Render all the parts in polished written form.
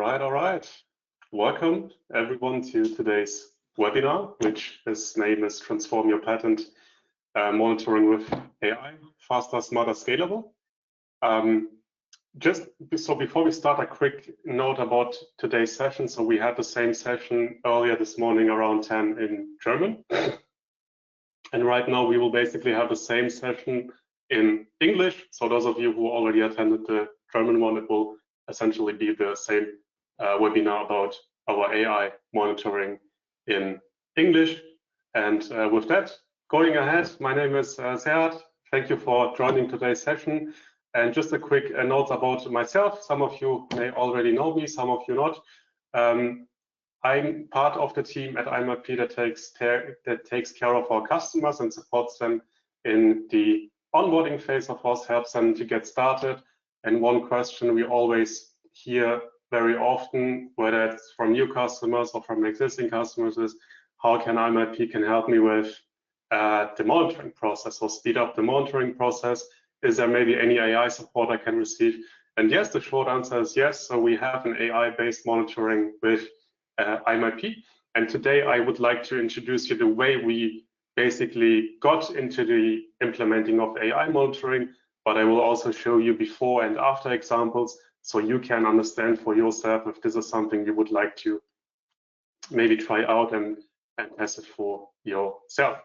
All right. Welcome everyone to today's webinar, which its name is Transform Your Patent Monitoring with AI, Faster, Smarter, Scalable. Just so before we start, a quick note about today's session. So we had the same session earlier this morning around 10 in German. And right now we will basically have the same session in English. So those of you who already attended the German one, it will essentially be the same webinar about our AI monitoring in English. And with that, going ahead, my name is Serhat. Thank you for joining today's session. And just a quick note about myself. Some of you may already know me, some of you not. I'm part of the team at IMIP that takes care of our customers and supports them in the onboarding phase, of course, helps them to get started. And one question we always hear very often, whether it's from new customers or from existing customers, is how can IMIP can help me with the monitoring process or speed up the monitoring process? Is there maybe any AI support I can receive? And yes, the short answer is yes. So we have an AI-based monitoring with IMIP. And today I would like to introduce you the way we basically got into the implementing of AI monitoring, but I will also show you before and after examples so you can understand for yourself if this is something you would like to maybe try out and test it for yourself.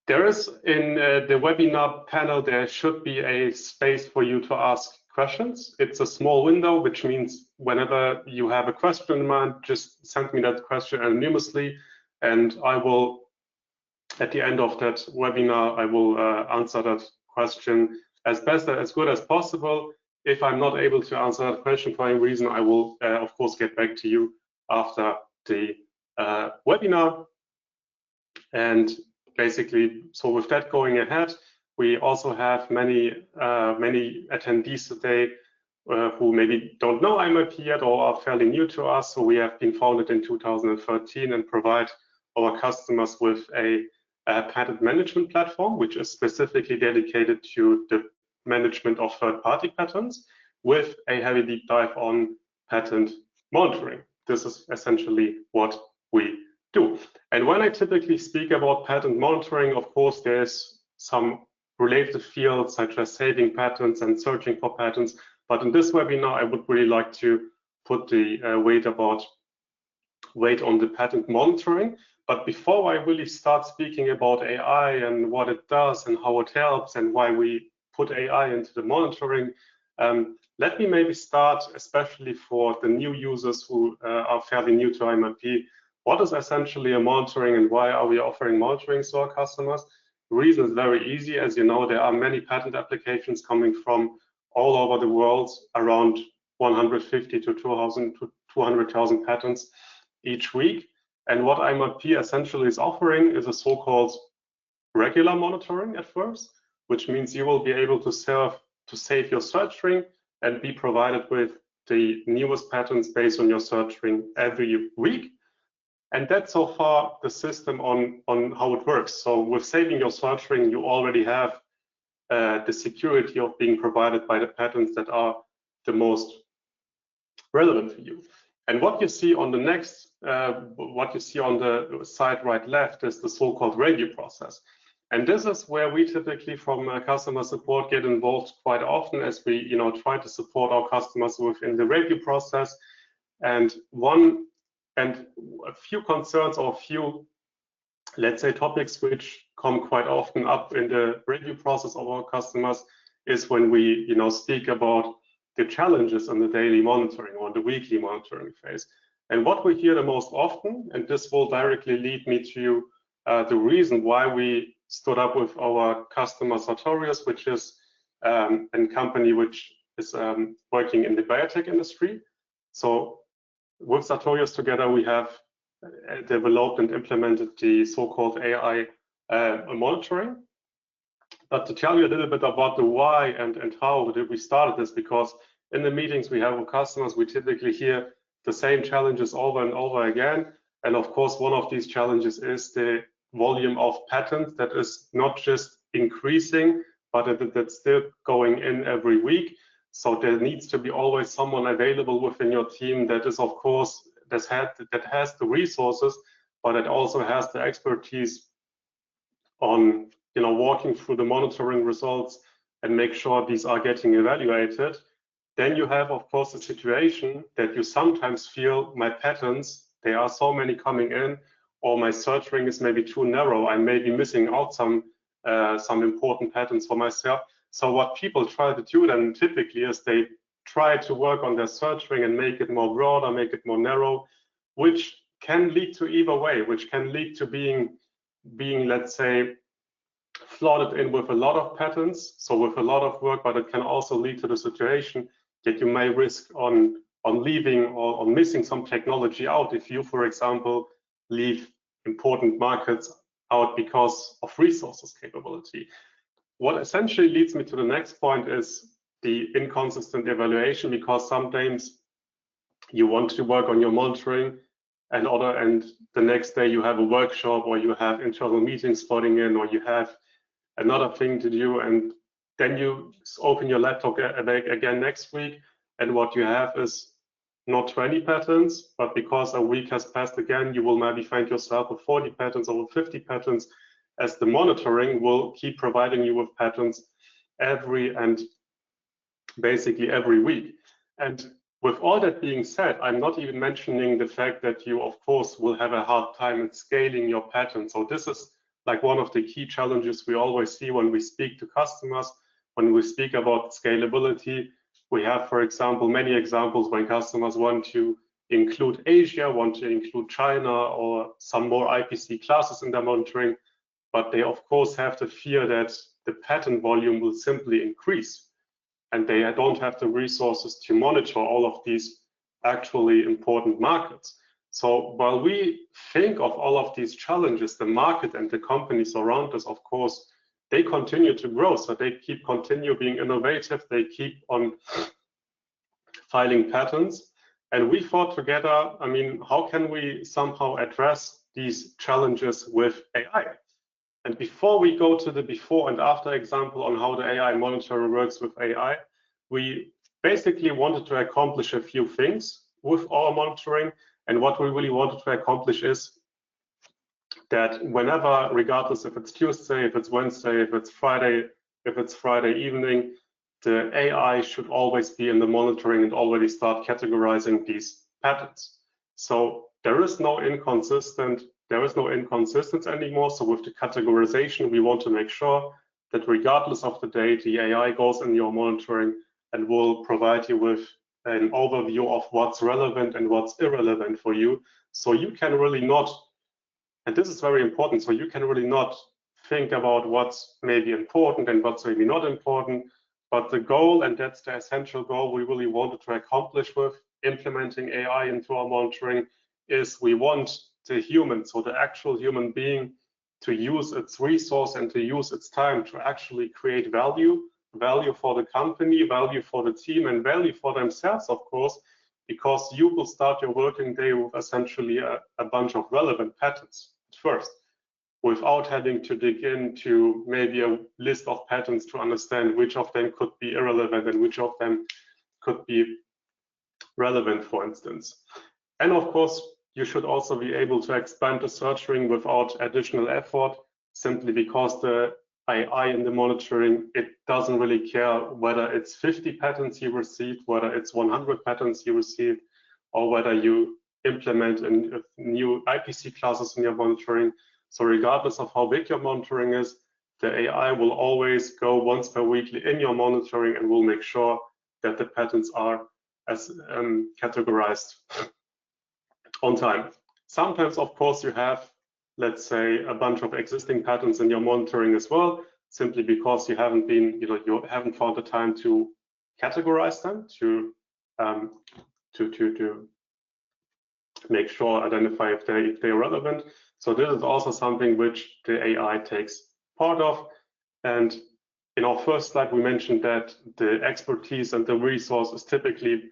There is in the webinar panel, there should be a space for you to ask questions. It's a small window, which means whenever you have a question in mind, just send me that question anonymously, and I will, at the end of that webinar, I will answer that question as good as possible. If I'm not able to answer that question for any reason, I will, of course, get back to you after the webinar. And basically, so with that going ahead, we also have many attendees today who maybe don't know IMIP yet or are fairly new to us. So we have been founded in 2013 and provide our customers with a patent management platform, which is specifically dedicated to the management of third-party patents with a heavy deep dive on patent monitoring. This is essentially what we do. And when I typically speak about patent monitoring, of course, there's some related fields such as saving patents and searching for patents. But in this webinar, I would really like to put the weight on the patent monitoring. But before I really start speaking about AI and what it does and how it helps and why we put AI into the monitoring, let me maybe start, especially for the new users who are fairly new to IMIP. What is essentially a monitoring and why are we offering monitoring to our customers? The reason is very easy. As you know, there are many patent applications coming from all over the world, around 150 to 200,000 patents each week. And what IMIP essentially is offering is a so-called regular monitoring at first, which means you will be able to save your search string and be provided with the newest patents based on your search string every week. And that's so far the system on how it works. So with saving your search string, you already have the security of being provided by the patents that are the most relevant for you. And what you see on the next, what you see on the side right left is the so-called review process. And this is where we typically from customer support get involved quite often as we try to support our customers within the review process. And a few concerns or a few, let's say, topics which come quite often up in the review process of our customers is when we speak about the challenges in the daily monitoring or the weekly monitoring phase. And what we hear the most often, and this will directly lead me to the reason why we stood up with our customer Sartorius, which is a company which is working in the biotech industry. So with Sartorius together, we have developed and implemented the so-called AI monitoring. But to tell you a little bit about the why and how did we start this, because in the meetings we have with customers, we typically hear the same challenges over and over again. And of course, one of these challenges is the volume of patents that is not just increasing, but that's still going in every week. So there needs to be always someone available within your team that is, of course, that has the resources, but that also has the expertise on, walking through the monitoring results and make sure these are getting evaluated. Then you have, of course, a situation that you sometimes feel my patterns, there are so many coming in, or my search ring is maybe too narrow. I may be missing out some important patterns for myself. So what people try to do then typically is they try to work on their search ring and make it more broader, make it more narrow, which can lead to either way, which can lead to being, let's say, flooded in with a lot of patterns, so with a lot of work, but it can also lead to the situation that you may risk on leaving or on missing some technology out if you, for example, leave important markets out because of resources capability. What essentially leads me to the next point is the inconsistent evaluation, because sometimes you want to work on your monitoring and the next day you have a workshop or you have internal meetings flooding in or you have another thing to do, and then you open your laptop again next week, and what you have is not 20 patterns, but because a week has passed again, you will maybe find yourself with 40 patterns or 50 patterns, as the monitoring will keep providing you with patterns basically every week. And with all that being said, I'm not even mentioning the fact that you, of course, will have a hard time in scaling your pattern. So this is like one of the key challenges we always see when we speak to customers, when we speak about scalability. We have, for example, many examples when customers want to include Asia, want to include China or some more IPC classes in their monitoring, but they of course have the fear that the pattern volume will simply increase and they don't have the resources to monitor all of these actually important markets. So while we think of all of these challenges, the market and the companies around us, of course, they continue to grow. So they continue being innovative. They keep on filing patents. And we thought together, I mean, how can we somehow address these challenges with AI? And before we go to the before and after example on how the AI monitor works with AI, we basically wanted to accomplish a few things with our monitoring. And what we really wanted to accomplish is that whenever, regardless if it's Tuesday, if it's Wednesday, if it's Friday evening, the AI should always be in the monitoring and already start categorizing these patterns. So there is no inconsistency anymore. So with the categorization, we want to make sure that regardless of the day, the AI goes in your monitoring and will provide you with an overview of what's relevant and what's irrelevant for you. So you can really not, and this is very important, so you can really not think about what's maybe important and what's maybe not important, but the goal, and that's the essential goal we really wanted to accomplish with implementing AI into our monitoring, is we want the human, so the actual human being, to use its resource and to use its time to actually create value for the company, value for the team, and value for themselves, of course, because you will start your working day with essentially a bunch of relevant patterns at first, without having to dig into maybe a list of patterns to understand which of them could be irrelevant and which of them could be relevant, for instance. And of course, you should also be able to expand the search ring without additional effort, simply because the AI in the monitoring, it doesn't really care whether it's 50 patterns you received, whether it's 100 patterns you received, or whether you implement new IPC classes in your monitoring. So regardless of how big your monitoring is, the AI will always go once per weekly in your monitoring and will make sure that the patterns are as categorized on time. Sometimes, of course, you have, let's say, a bunch of existing patterns in your monitoring as well, simply because you haven't found the time to categorize them, to make sure, identify if they're relevant. So this is also something which the AI takes part of. And in our first slide, we mentioned that the expertise and the resource is typically,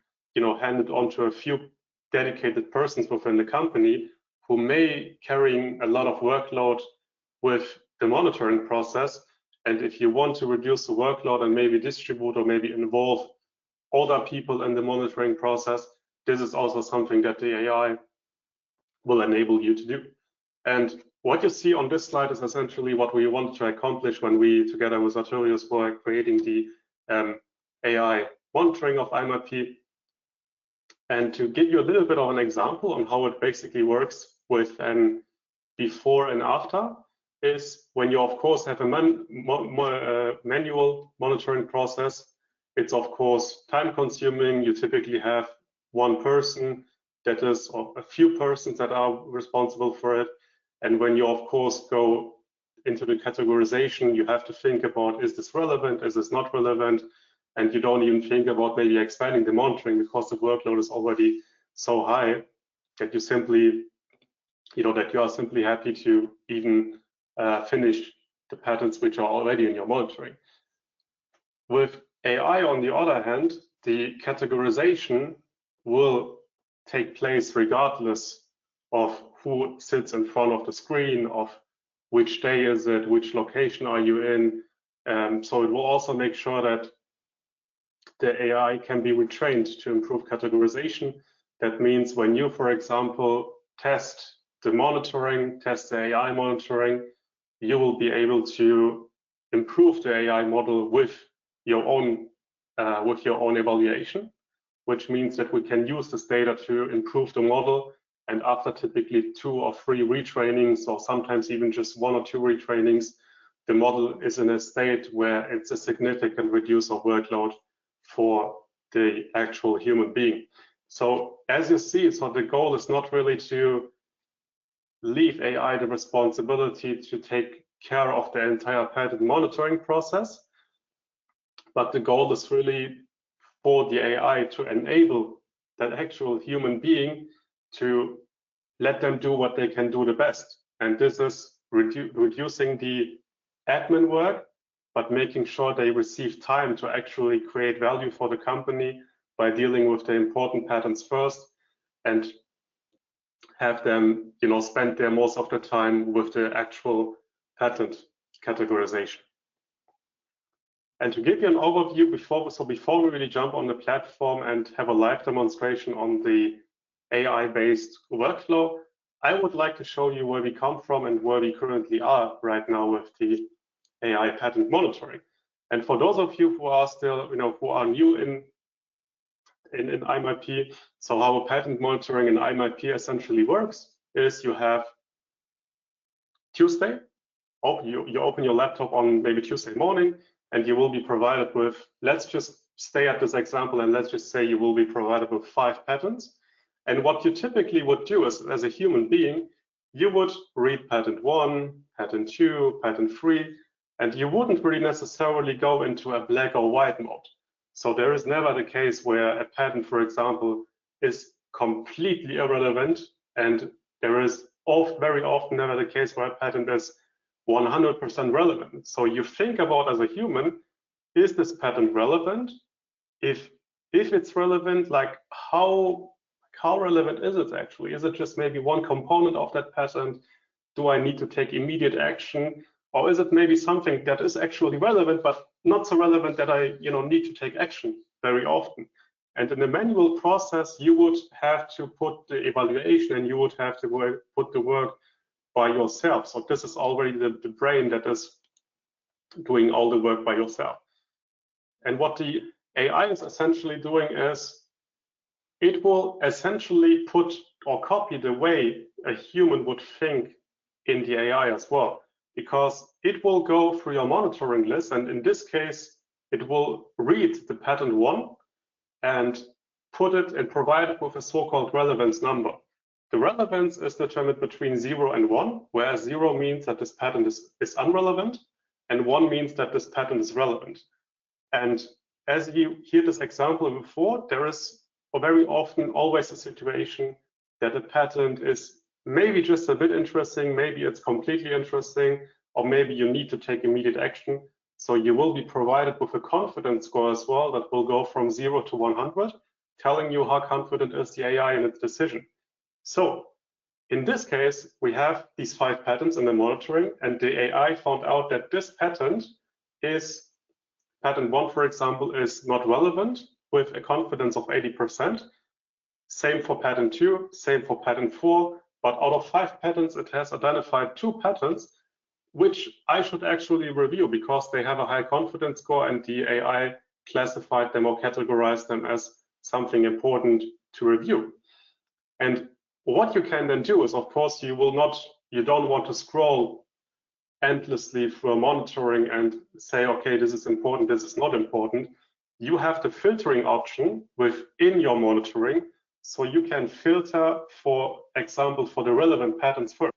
handed on to a few dedicated persons within the company who may carrying a lot of workload with the monitoring process. And if you want to reduce the workload and maybe distribute or maybe involve older people in the monitoring process, this is also something that the AI will enable you to do. And what you see on this slide is essentially what we wanted to accomplish when we, together with Arturius, were creating the AI monitoring of IMIP. And to give you a little bit of an example on how it basically works with an before and after is when you, of course, have a manual monitoring process. It's, of course, time consuming. You typically have one person that is, or a few persons that are responsible for it. And when you, of course, go into the categorization, you have to think about, is this relevant? Is this not relevant? And you don't even think about maybe expanding the monitoring because the workload is already so high that you simply, that you are simply happy to even finish the patterns which are already in your monitoring. With AI, on the other hand, the categorization will take place regardless of who sits in front of the screen, of which day is it, which location are you in. So it will also make sure that the AI can be retrained to improve categorization. That means when you, for example, test the monitoring, test the AI monitoring, you will be able to improve the AI model with your own evaluation, which means that we can use this data to improve the model. And after typically 2 or 3 retrainings, or sometimes even just 1 or 2 retrainings, the model is in a state where it's a significant reduce of workload for the actual human being. So as you see, so the goal is not really to leave AI the responsibility to take care of the entire pattern monitoring process, but the goal is really for the AI to enable that actual human being to let them do what they can do the best. And this is reducing the admin work, but making sure they receive time to actually create value for the company by dealing with the important patterns first, and have them, spend their most of the time with the actual pattern categorization. And to give you an overview before we really jump on the platform and have a live demonstration on the AI-based workflow, I would like to show you where we come from and where we currently are right now with the AI pattern monitoring. And for those of you who are still, who are new in IMIP, so how pattern monitoring in IMIP essentially works is you have Tuesday, you open your laptop on maybe Tuesday morning, and you will be provided with, let's just stay at this example, and let's just say you will be provided with 5 patterns. And what you typically would do is, as a human being, you would read pattern 1, pattern 2, pattern 3, and you wouldn't really necessarily go into a black or white mode. So there is never the case where a pattern, for example, is completely irrelevant, and there is very often never the case where a pattern is 100% relevant. So you think about, as a human, is this pattern relevant? If it's relevant, like how relevant is it actually? Is it just maybe one component of that pattern? Do I need to take immediate action? Or is it maybe something that is actually relevant, but not so relevant that I need to take action very often? And in the manual process, you would have to put the evaluation, and you would have to put the work by yourself. So this is already the brain that is doing all the work by yourself. And what the AI is essentially doing is it will essentially put or copy the way a human would think in the AI as well, because it will go through your monitoring list, and in this case, it will read the pattern 1 and put it and provide it with a so-called relevance number. The relevance is determined between 0 and 1, whereas 0 means that this pattern is irrelevant, and 1 means that this pattern is relevant. And as you hear this example before, there is very often always a situation that a pattern is maybe just a bit interesting, maybe it's completely interesting, or maybe you need to take immediate action. So you will be provided with a confidence score as well that will go from 0 to 100, telling you how confident is the AI in its decision. So in this case, we have these 5 patterns in the monitoring, and the AI found out that this pattern 1, for example, is not relevant, with a confidence of 80%. Same for pattern 2, same for pattern 4, but out of 5 patterns, it has identified 2 patterns which I should actually review because they have a high confidence score and the AI classified them or categorized them as something important to review. And what you can then do is, of course, you don't want to scroll endlessly through monitoring and say, okay, this is important, this is not important. You have the filtering option within your monitoring, so you can filter, for example, for the relevant patterns first.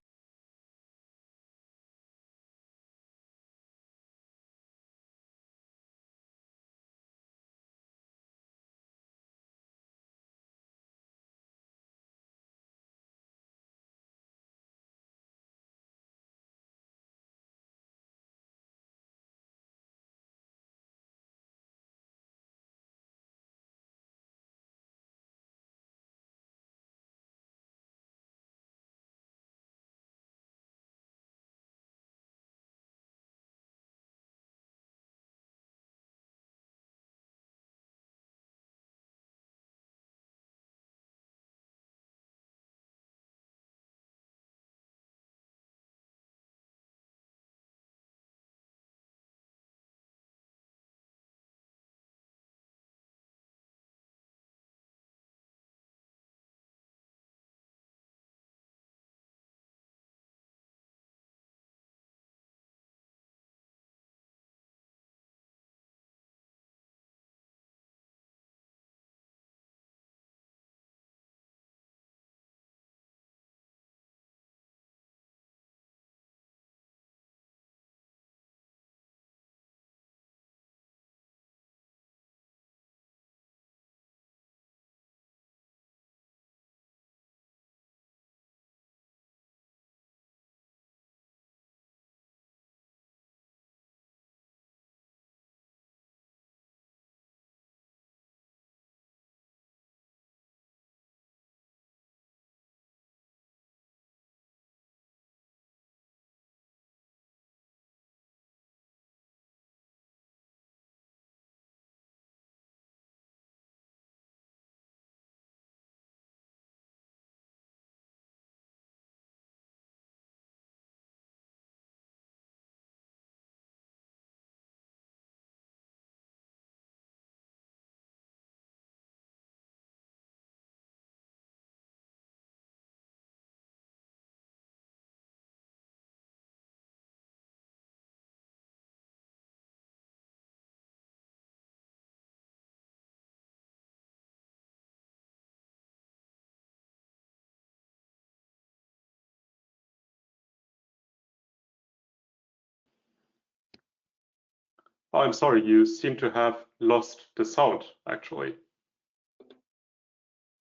Oh, I'm sorry, you seem to have lost the sound, actually.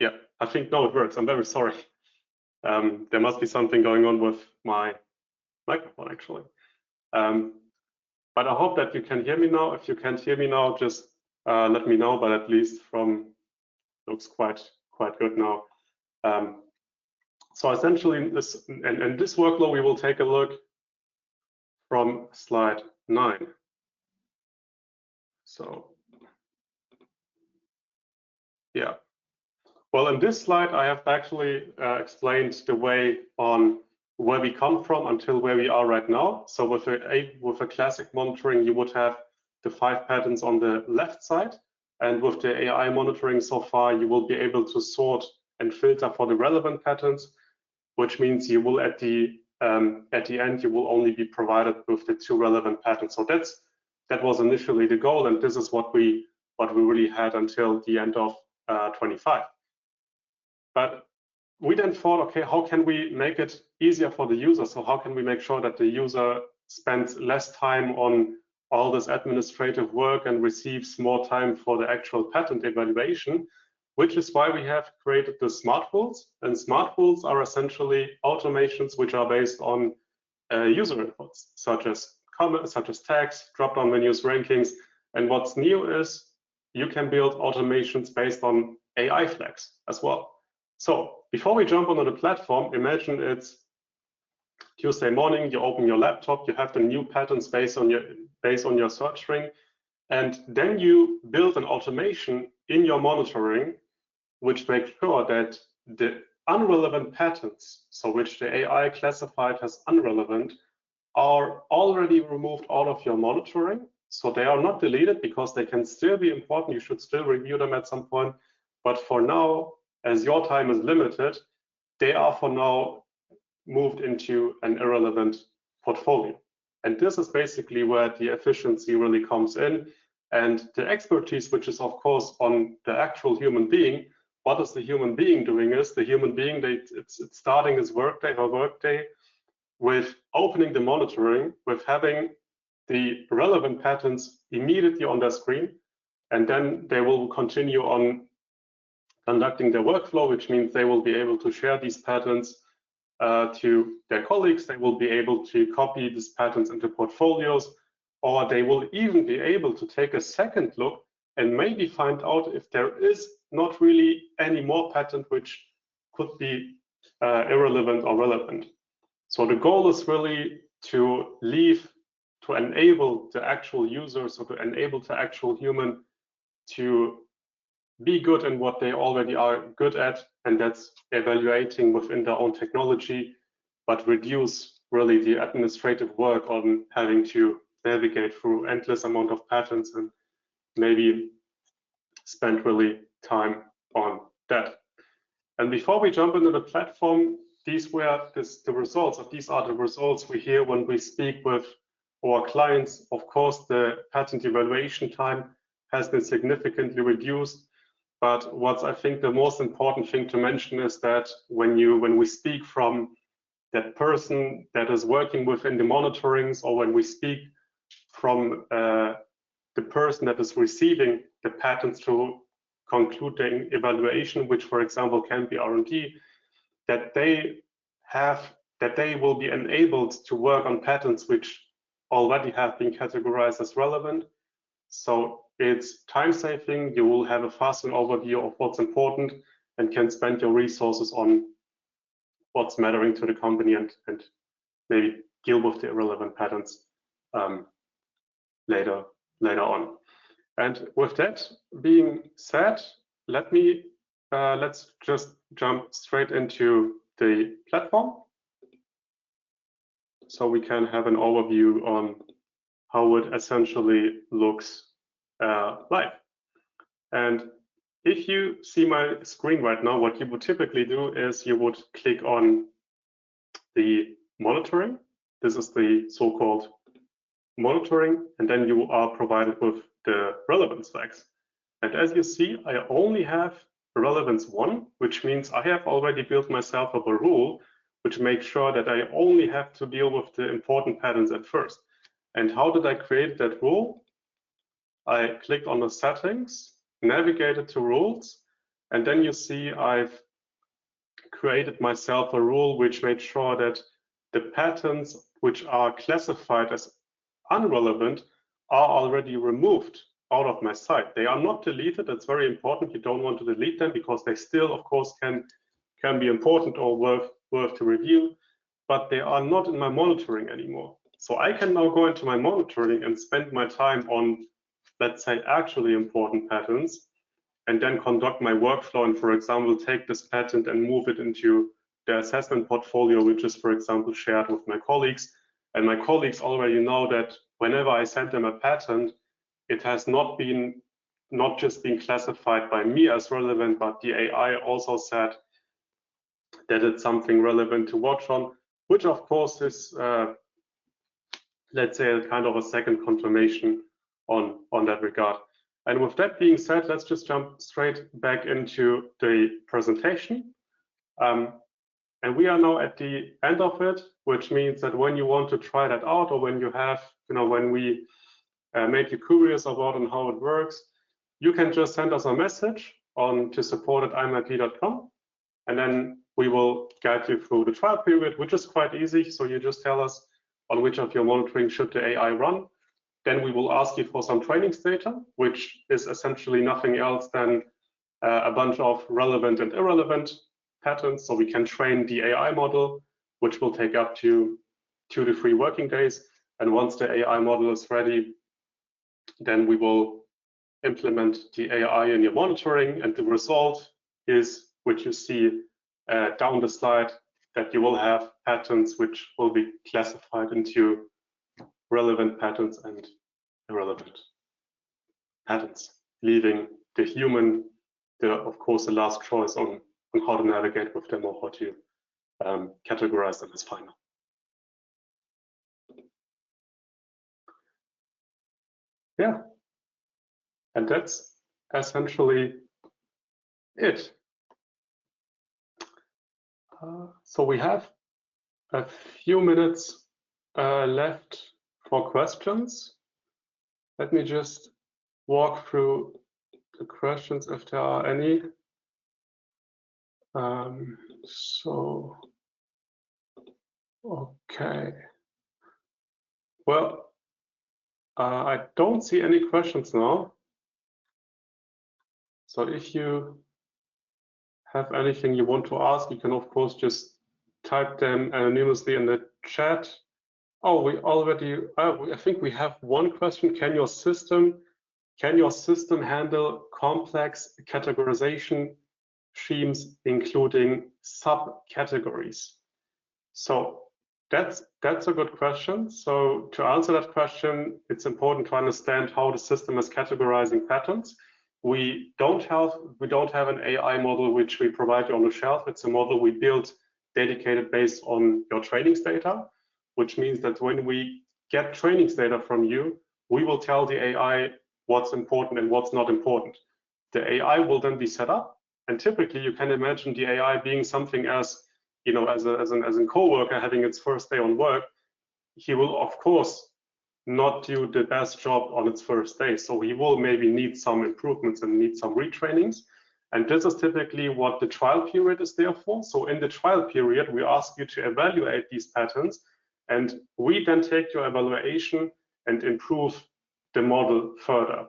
Yeah, I think now it works. I'm very sorry. There must be something going on with my microphone, actually. But I hope that you can hear me now. If you can't hear me now, just let me know, but at least looks quite good now. So essentially, in this workflow, we will take a look from slide 9. So, yeah. Well, in this slide, I have actually explained the way on where we come from until where we are right now. So with a classic monitoring, you would have the 5 patterns on the left side. And with the AI monitoring so far, you will be able to sort and filter for the relevant patterns, which means you will at the end, you will only be provided with the 2 relevant patterns. So that was initially the goal, and this is what we really had until the end of 25. But we then thought, okay, how can we make it easier for the user? So how can we make sure that the user spends less time on all this administrative work and receives more time for the actual pattern evaluation, which is why we have created the smart rules. And smart rules are essentially automations which are based on user inputs, such as comments, such as tags, drop-down menus, rankings. And what's new is you can build automations based on AI flags as well. So before we jump onto the platform, imagine it's Tuesday morning, you open your laptop, you have the new patterns based on your search string, and then you build an automation in your monitoring, which makes sure that the unrelevant patterns, so which the AI classified as unrelevant, are already removed out of your monitoring. So they are not deleted because they can still be important. You should still review them at some point. But for now, as your time is limited, they are for now moved into an irrelevant portfolio. And this is basically where the efficiency really comes in. And the expertise, which is of course on the actual human being, what is the human being doing is the human being, it's starting his workday, her workday, with opening the monitoring, with having the relevant patterns immediately on their screen, and then they will continue on conducting their workflow, which means they will be able to share these patterns to their colleagues. They will be able to copy these patterns into portfolios, or they will even be able to take a second look and maybe find out if there is not really any more pattern which could be irrelevant or relevant. So the goal is really to enable the actual users, or to enable the actual human to be good in what they already are good at, and that's evaluating within their own technology, but reduce really the administrative work on having to navigate through endless amount of patterns and maybe spend really time on that. And before we jump into the platform, these are the results we hear when we speak with our clients. Of course, the patent evaluation time has been significantly reduced. But what's, I think, the most important thing to mention is that when we speak from that person that is working within the monitorings, or when we speak from the person that is receiving the patents to conclude the evaluation, which, for example, can be R&D, that they will be enabled to work on patents which already have been categorized as relevant. So it's time saving. You will have a faster overview of what's important and can spend your resources on what's mattering to the company, and maybe deal with the irrelevant patents later on. And with that being said, let's just jump straight into the platform, so we can have an overview on how it essentially looks live. And if you see my screen right now, what you would typically do is you would click on the monitoring. This is the so-called monitoring, and then you are provided with the relevance flags. And as you see, I only have relevance 1, which means I have already built myself up a rule which makes sure that I only have to deal with the important patterns at first. And how did I create that rule? I clicked on the settings, navigated to rules, and then you see I've created myself a rule which made sure that the patterns which are classified as unrelevant are already removed out of my site. They are not deleted. That's very important. You don't want to delete them because they still, of course, can be important or worth to review, but they are not in my monitoring anymore. So I can now go into my monitoring and spend my time on, let's say, actually important patterns, and then conduct my workflow and, for example, take this patent and move it into the assessment portfolio, which is, for example, shared with my colleagues. And my colleagues already know that whenever I send them a patent, it has not just been classified by me as relevant, but the AI also said that it's something relevant to watch on, which of course is, let's say, a kind of a second confirmation on that regard. And with that being said, let's just jump straight back into the presentation. And we are now at the end of it, which means that when you want to try that out, or when you have, when we make you curious about on how it works, you can just send us a message to support@imip.com, and then we will guide you through the trial period, which is quite easy. So you just tell us on which of your monitoring should the AI run. Then we will ask you for some trainings data, which is essentially nothing else than a bunch of relevant and irrelevant patterns. So we can train the AI model, which will take up to 2 to 3 working days. And once the AI model is ready, then we will implement the AI in your monitoring, and the result is what you see down the slide, that you will have patterns which will be classified into relevant patterns and irrelevant patterns, leaving the human, of course, the last choice on how to navigate with them or how to categorize them as final. Yeah, and that's essentially it. So we have a few minutes left for questions. Let me just walk through the questions if there are any. Okay. Well, I don't see any questions now. So if you have anything you want to ask, you can of course just type them anonymously in the chat. Oh, we already, I think we have one question. Can your system handle complex categorization schemes, including subcategories? So that's a good question. So to answer that question, it's important to understand how the system is categorizing patterns. We don't have an AI model which we provide you on the shelf. It's a model we built dedicated based on your trainings data, which means that when we get trainings data from you, we will tell the AI what's important and what's not important. The AI will then be set up, and typically you can imagine the AI being something as, you know, as a coworker having its first day on work. He will of course not do the best job on its first day, so he will maybe need some improvements and need some retrainings. And this is typically what the trial period is there for. So in the trial period, we ask you to evaluate these patterns, and we then take your evaluation and improve the model further.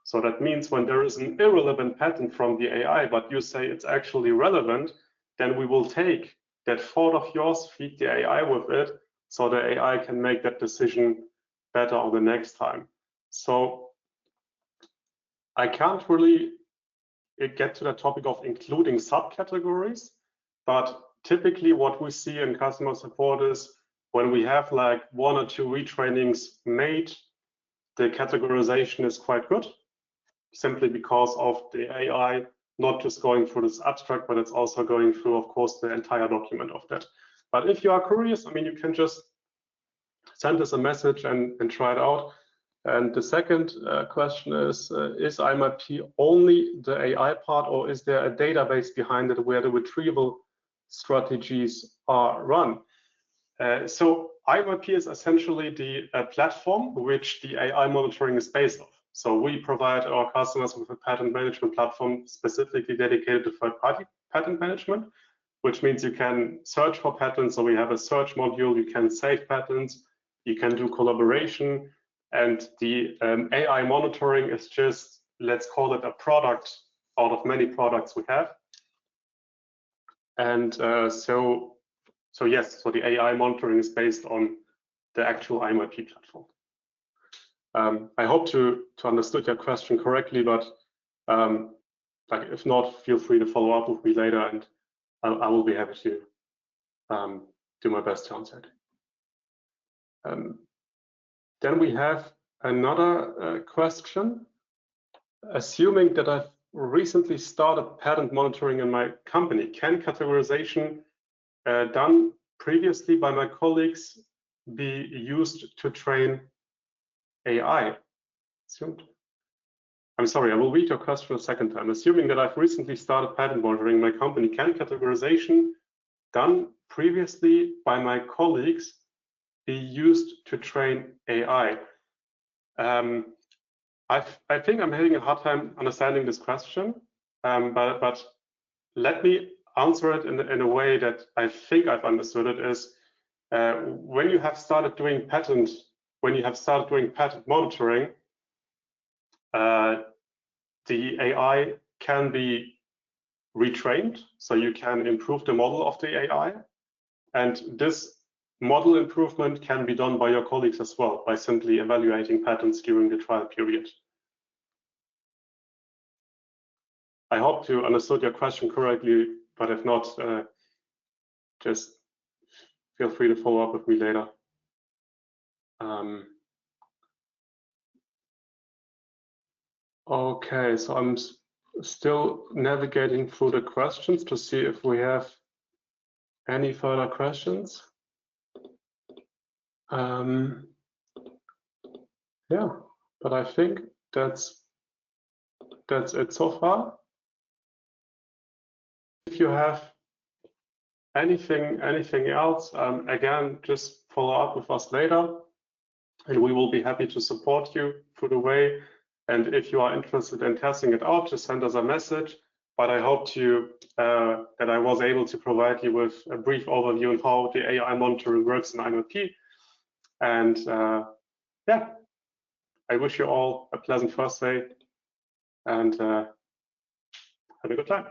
So that means when there is an irrelevant pattern from the AI, but you say it's actually relevant, then we will take that thought of yours, feed the AI with it, so the AI can make that decision better on the next time. So I can't really get to the topic of including subcategories, but typically what we see in customer support is when we have like 1 or 2 retrainings made, the categorization is quite good, simply because of the AI not just going through this abstract, but it's also going through, of course, the entire document of that. But if you are curious, I mean, you can just send us a message and try it out. And the second question is IMIP only the AI part, or is there a database behind it where the retrieval strategies are run? So IMIP is essentially the platform which the AI monitoring is based on. So we provide our customers with a patent management platform specifically dedicated to third-party patent management, which means you can search for patents. So we have a search module, you can save patents, you can do collaboration, and the AI monitoring is just, let's call it a product out of many products we have. And so yes, so the AI monitoring is based on the actual IMIP platform. I hope to understood your question correctly, but like if not, feel free to follow up with me later, and I will be happy to do my best to answer it. Then we have another question. Assuming that I've recently started patent monitoring in my company, can categorization done previously by my colleagues be used to train AI? I'm sorry, I will read your question a second time. Assuming that I've recently started patent monitoring in my company, can categorization done previously by my colleagues be used to train AI? I think I'm having a hard time understanding this question, but let me answer it in a way that I think I've understood it. Is when you have started doing patent monitoring, the AI can be retrained, so you can improve the model of the AI, and this model improvement can be done by your colleagues as well by simply evaluating patents during the trial period. I hope to understood your question correctly, but if not, just feel free to follow up with me later. Okay, so I'm still navigating through the questions to see if we have any further questions. Yeah, but I think that's it so far. If you have anything else, again, just follow up with us later, and we will be happy to support you through the way. And if you are interested in testing it out, just send us a message. But I hope that I was able to provide you with a brief overview on how the AI monitoring works in NLP. And yeah, I wish you all a pleasant first day and have a good time.